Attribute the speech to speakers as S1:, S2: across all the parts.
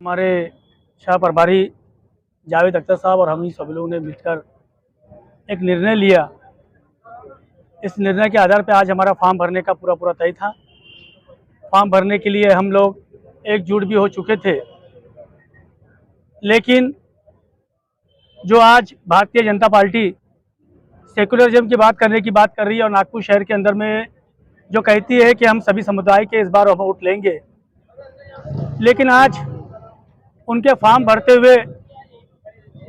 S1: हमारे शाह प्रभारी जावेद अख्तर साहब और हम ही सभी लोगों ने मिलकर एक निर्णय लिया। इस निर्णय के आधार पर आज हमारा फॉर्म भरने का पूरा तय था। फॉर्म भरने के लिए हम लोग एकजुट भी हो चुके थे, लेकिन जो आज भारतीय जनता पार्टी सेकुलरिज्म की बात कर रही है और नागपुर शहर के अंदर में जो कहती है कि हम सभी समुदाय के इस बार वोट लेंगे, लेकिन आज उनके फॉर्म भरते हुए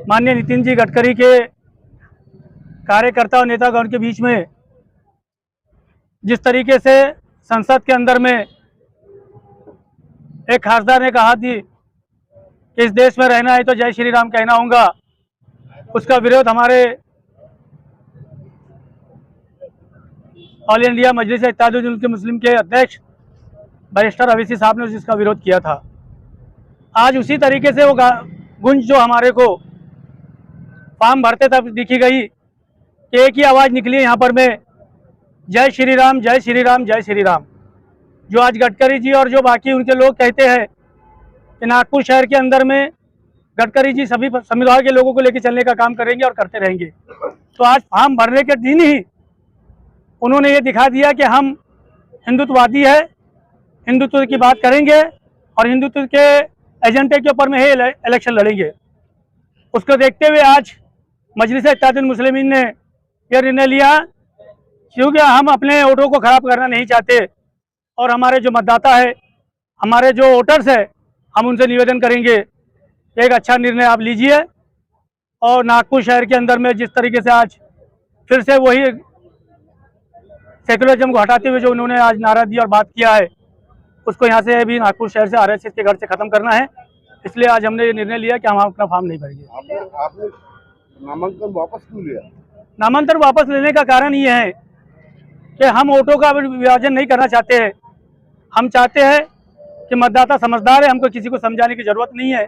S1: माननीय नितिन जी गडकरी के कार्यकर्ता और नेतागण के बीच में जिस तरीके से संसद के अंदर में एक खासदार ने कहा थी कि इस देश में रहना है तो जय श्री राम कहना होगा, उसका विरोध हमारे ऑल इंडिया मजलिस इत्तेहादुल मुस्लिम के अध्यक्ष बैरिस्टर अवैसी साहब ने जिसका विरोध किया था। आज उसी तरीके से वो गुंज जो हमारे को फॉर्म भरते तब दिखी गई कि एक ही आवाज़ निकली यहाँ पर में, जय श्री राम जय श्री राम जय श्री राम। जो आज गडकरी जी और जो बाकी उनके लोग कहते हैं कि नागपुर शहर के अंदर में गडकरी जी सभी समुदाय के लोगों को लेकर चलने का काम करेंगे और करते रहेंगे, तो आज फॉर्म भरने के दिन ही उन्होंने ये दिखा दिया कि हम हिंदुत्ववादी है, हिंदुत्व की बात करेंगे और हिंदुत्व के एजेंडे के ऊपर में ही इलेक्शन लड़ेंगे। उसको देखते हुए आज मजलिस इत्तेहादुल मुस्लिमीन ने यह निर्णय लिया, क्योंकि हम अपने वोटों को ख़राब करना नहीं चाहते और हमारे जो मतदाता है, हमारे जो वोटर्स है, हम उनसे निवेदन करेंगे एक अच्छा निर्णय आप लीजिए और नागपुर शहर के अंदर में जिस तरीके से आज फिर से वही सेकुलरिज्म को हटाते हुए जो उन्होंने आज नारा दिया और बात किया है, उसको यहाँ से भी नागपुर शहर से RSS के घर से ख़त्म करना है। इसलिए आज हमने ये निर्णय लिया कि हम अपना फॉर्म नहीं भरेंगे।
S2: आपने नामांकन वापस क्यों लिया?
S1: नामांकन वापस लेने का कारण ये है कि हम वोटों का विभाजन नहीं करना चाहते हैं। हम चाहते हैं कि मतदाता समझदार है, हमको किसी को समझाने की ज़रूरत नहीं है।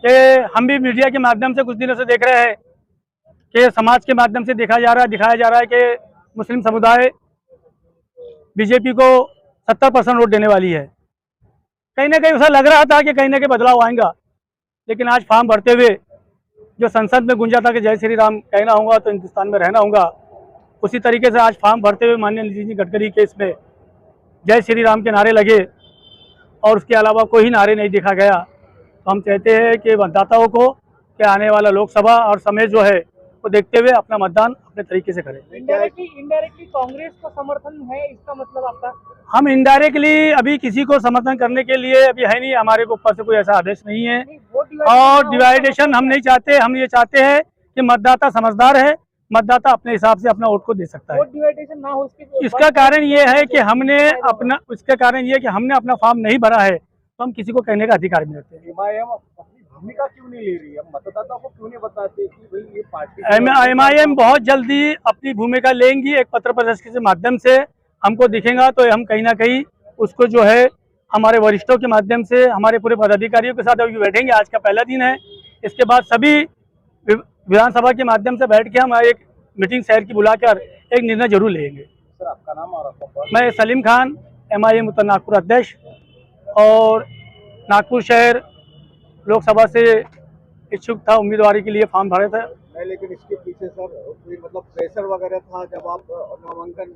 S1: कि हम भी मीडिया के माध्यम से कुछ दिनों से देख रहे हैं कि समाज के माध्यम से दिखाया जा रहा है कि मुस्लिम समुदाय बीजेपी को 70% वोट देने वाली है। कहीं ना कहीं ऐसा लग रहा था कि कहीं ना कहीं बदलाव आएगा, लेकिन आज फॉर्म भरते हुए जो संसद में गुंजा था कि जय श्री राम कहना होगा तो हिंदुस्तान में रहना होगा, उसी तरीके से आज फॉर्म भरते हुए माननीय नितिन जी गडकरी के इसमें जय श्री राम के नारे लगे और उसके अलावा कोई नारे नहीं देखा गया। तो हम चाहते हैं कि मतदाताओं को कि आने वाला लोकसभा और समय जो है वो देखते हुए अपना मतदान अपने तरीके से करें।
S3: इनडायरेक्टली कांग्रेस का समर्थन है, इसका मतलब आपका?
S1: हम इनडायरेक्टली अभी किसी को समर्थन करने के लिए अभी है नहीं, हमारे को ऊपर से कोई ऐसा आदेश नहीं है और डिवाइडेशन हम नहीं चाहते। हम ये चाहते हैं कि मतदाता समझदार है, मतदाता अपने हिसाब से अपना वोट को दे सकता है।
S3: डिवाइडेशन ना हो
S1: इसका कारण ये है कि हमने अपना फॉर्म नहीं भरा है, तो हम किसी को कहने का अधिकार नहीं रखते।
S3: भूमिका क्यों नहीं ले रही है? मतदाताओं को क्यों नहीं बताते कि भाई ये पार्टी?
S1: MIM बहुत जल्दी अपनी भूमिका लेंगी। एक पत्र प्रदर्शन के माध्यम से हमको दिखेगा तो हम कहीं ना कहीं उसको जो है हमारे वरिष्ठों के माध्यम से हमारे पूरे पदाधिकारियों के साथ अभी बैठेंगे। आज का पहला दिन है, इसके बाद सभी विधानसभा के माध्यम से बैठ के हम एक मीटिंग शहर की बुलाकर एक निर्णय जरूर लेंगे।
S3: सर, आपका नाम और आपका?
S1: मैं सलीम खान, MIM उत्तर नागपुर अध्यक्ष और नागपुर शहर लोकसभा से इच्छुक था, उम्मीदवारी के लिए फॉर्म भरे थे।
S2: नहीं, लेकिन इसके पीछे सर कोई मतलब प्रेशर वगैरह था जब आप नामांकन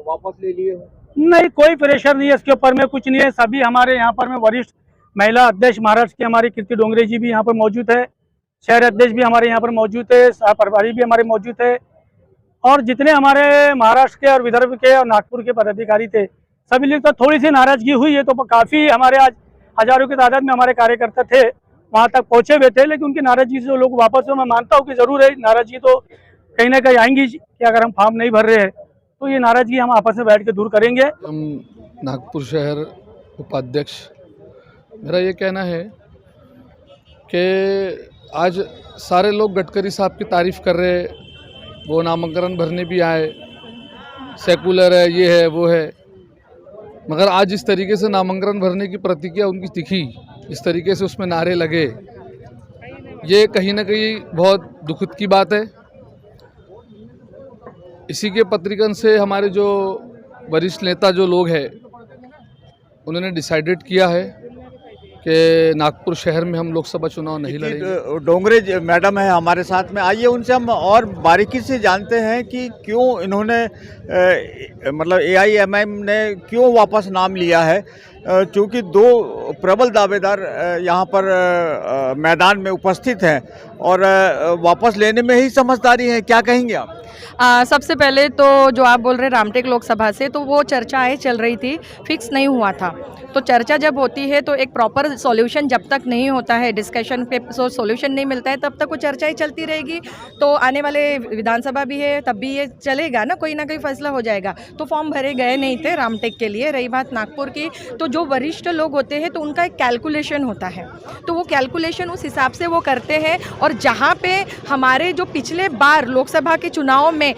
S2: वापस ले लिए हो?
S1: नहीं, कोई प्रेशर नहीं है इसके ऊपर में, कुछ नहीं है। सभी हमारे यहाँ पर में वरिष्ठ महिला अध्यक्ष महाराष्ट्र की हमारी कीर्ति डोंगरे जी भी यहाँ पर मौजूद है, शहर अध्यक्ष भी हमारे यहाँ पर मौजूद है, शाह प्रभारी भी हमारे मौजूद है और जितने हमारे महाराष्ट्र के और विदर्भ के और नागपुर के पदाधिकारी थे, सभी लोग तो थोड़ी सी नाराजगी हुई है। तो काफ़ी हमारे आज हजारों की तादाद में हमारे कार्यकर्ता थे, वहाँ तक पहुँचे हुए थे, लेकिन उनकी नाराजगी से लोग वापस हो। मैं मानता हूँ कि ज़रूर है नाराजगी तो कहीं ना कहीं आएंगी कि अगर हम फॉर्म नहीं भर रहे हैं तो ये नाराजगी हम आपस में बैठ के दूर करेंगे।
S4: हम नागपुर शहर उपाध्यक्ष, मेरा ये कहना है कि आज सारे लोग गडकरी साहब की तारीफ़ कर रहे, वो नामांकन भरने भी आए, सेकुलर है, ये है वो है, मगर आज इस तरीके से नामांकन भरने की प्रतिक्रिया उनकी दिखी, इस तरीके से उसमें नारे लगे, ये कहीं ना कहीं बहुत दुखद की बात है। इसी के पत्रिकन से हमारे जो वरिष्ठ नेता जो लोग हैं उन्होंने डिसाइडेड किया है कि नागपुर शहर में हम लोकसभा चुनाव नहीं लड़ेंगे।
S2: डोंगरे मैडम है हमारे साथ में, आइए उनसे हम और बारीकी से जानते हैं कि क्यों इन्होंने मतलब AIMIM ने क्यों वापस नाम लिया है। चूँकि दो प्रबल दावेदार यहाँ पर मैदान में उपस्थित हैं और वापस लेने में ही समझदारी है, क्या कहेंगे आप?
S5: सबसे पहले तो जो आप बोल रहे रामटेक लोकसभा से, तो वो चर्चाएं चल रही थी, फिक्स नहीं हुआ था। तो चर्चा जब होती है तो एक प्रॉपर सॉल्यूशन जब तक नहीं होता है, डिस्कशन पे सॉल्यूशन नहीं मिलता है, तब तक वो चर्चाएं चलती रहेगी। तो आने वाले विधानसभा भी है, तब भी ये चलेगा ना, कोई ना कोई फैसला हो जाएगा। तो फॉर्म भरे गए नहीं थे रामटेक के लिए। रही बात नागपुर की, तो जो वरिष्ठ लोग होते हैं तो उनका एक कैलकुलेशन होता है, तो वो कैलकुलेशन उस हिसाब से वो करते हैं। और जहाँ पे हमारे जो पिछले बार लोकसभा के चुनाव में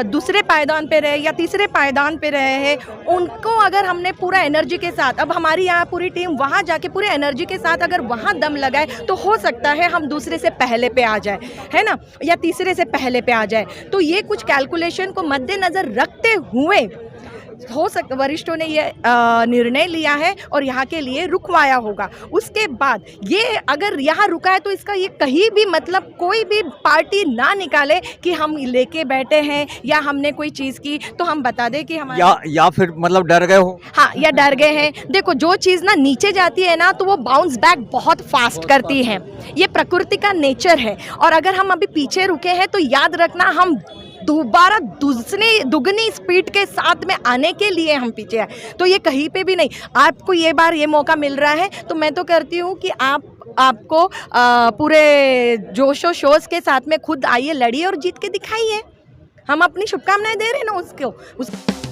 S5: दूसरे पायदान पे रहे या तीसरे पायदान पे रहे हैं, उनको अगर हमने पूरा एनर्जी के साथ, अब हमारी यहाँ पूरी टीम वहाँ जाके पूरे एनर्जी के साथ अगर वहाँ दम लगाए तो हो सकता है हम दूसरे से पहले पे आ जाए, है ना, या तीसरे से पहले पे आ जाए। तो ये कुछ कैलकुलेशन को मद्देनज़र रखते हुए हो सकता वरिष्ठों ने ये निर्णय लिया है और यहाँ के लिए रुकवाया होगा। उसके बाद ये अगर यहाँ रुका है तो इसका ये कहीं भी मतलब कोई भी पार्टी ना निकाले कि हम लेके बैठे हैं या हमने कोई चीज़ की, तो हम बता दें कि हमारे
S2: या फिर मतलब डर गए हो।
S5: हाँ, या डर गए हैं। देखो, जो चीज़ ना नीचे जाती है ना तो वो बाउंस बैक बहुत फास्ट करती है, ये प्रकृति का नेचर है। और अगर हम अभी पीछे रुके हैं तो याद रखना हम दोबारा दुगनी स्पीड के साथ में आने के लिए हम पीछे आए। तो ये कहीं पे भी नहीं, आपको ये बार ये मौका मिल रहा है तो मैं तो करती हूँ कि आपको पूरे जोशो शोज के साथ में खुद आइए, लड़िए और जीत के दिखाइए। हम अपनी शुभकामनाएं दे रहे हैं ना उसको।